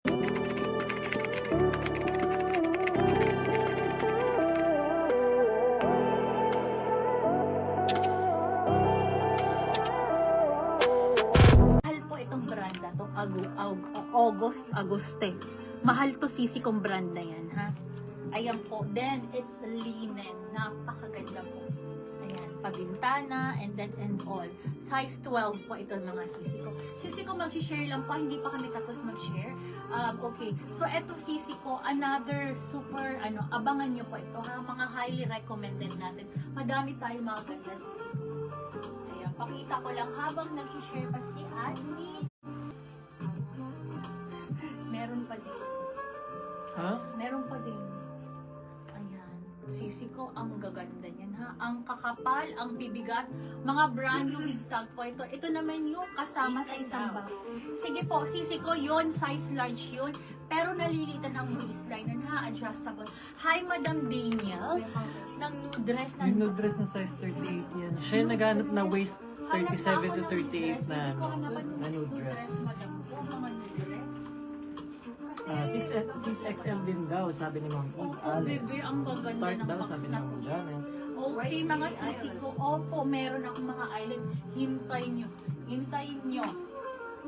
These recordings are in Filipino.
Mahal po itong brand na to, Agoste. Mahal to sisi kong brand na yan, ha? Ayan po. Then, it's linen. Napakaganda po. Ayan, pabintana, and then, and all. Size 12 po ito mga sisi ko. Sisi ko, mag-share lang po. Hindi pa kami tapos mag-share. Okay. So, eto sisi ko, another super, abangan nyo po ito, ha? Mga highly recommended natin. Madami tayong mga ganda sisi ko. Ayan, pakita ko lang habang nag-share pa si Admi. Meron pa din. Ha? Meron pa din. Ayan. Sisi ko, ang gaganda niyan, ha? Ang kakapal, ang bibigat. Mga brand new with tag po ito. Ito naman yung kasama sa isang box. Sige po, sisi ko, yon size large yun. Pero nalilitan ang waistline nun, ha? Adjustable. Hi, Madam Daniel. Ng nude dress na... Yung nude dress na size 38 yan. Siya yung naghanap na waist 37 to 38 na nude dress. Madam ko, mga nude dress. 6XL din daw, sabi ni Ma'am Opo, Ale. bebe, ang gaganda Start ng daw, box sabi ni na Ma'am to. Janet. Okay, mga sisi ko. Opo, meron akong mga island. Hintayin nyo. Hintayin nyo.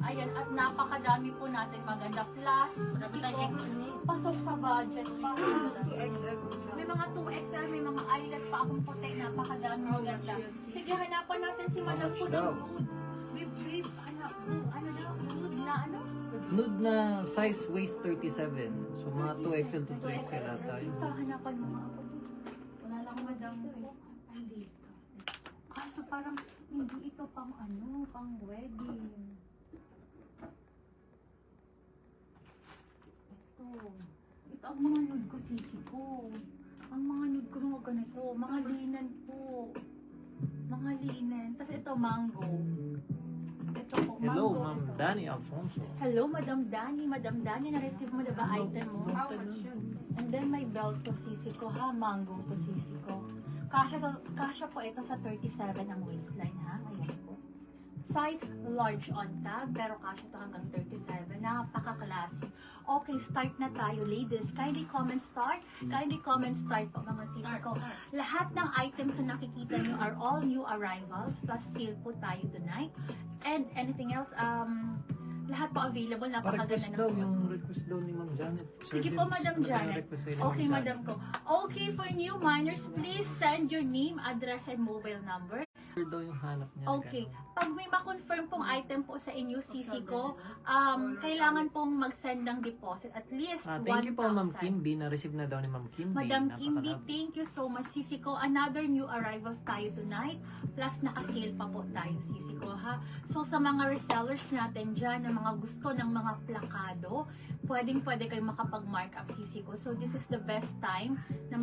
Ayan, at napakadami po natin maganda. Plus, sisi ko, pasok sa budget. May mga 2XL, may mga island pa akong puti. Napakadami maganda. Sige, hanapan natin si Madam po ng nude. Babe, ano daw? Nude na ano? Nude na size waist 37. So mga 2XL to 3XL ata yun. Ito, hanapan mo nga ako. Wala lang Madam to eh. Andito. Kaso parang hindi ito pang pang wedding. Ito ang mga nude ko, sisi ko. Ang mga nude ko mga ganito. Mga linen po. Mga linen. Tapos ito, mango. Ito po, Hello, mango. Ma'am Danny Alfonso. Hello, Madam Dani. Madam Dani, na-receive mo na ba item mo? And then may belt ko, sisi ko, ha? Mango ko, sisi ko. Kasya po ito sa 37 ang waistline, ha? Ayan po. Size large on tag, pero kasya to hanggang 37. Napaka-classy. Okay, start na tayo, ladies. Kindly comment start. Kindly comment start po, mga sisi ko. Lahat ng items na nakikita nyo are all new arrivals, plus sale po tayo tonight. And anything else, lahat po available. Napakaganda Pa-request ng daw, suot. yung request daw ni Ma'am Janet. Sige po, Madam Janet. Okay, Madam ko. Okay, for new minors, please send your name, address, and mobile number. Daw yung hanap niya. Okay. Pag may ma-confirm pong item po sa inyo, sisi ko, kailangan pong mag-send ng deposit. At least 1,000. Thank you po, Ma'am Kimby. Na-receive na daw ni Ma'am Kimby. Madam Kimby, Napakadami. thank you so much, sisi ko. Another new arrivals tayo tonight. Plus, naka-sale pa po tayo, sisi ko, ha? So, sa mga resellers natin dyan, na mga gusto ng mga plakado, pwede kayong makapag-markup, sisi ko. So, this is the best time na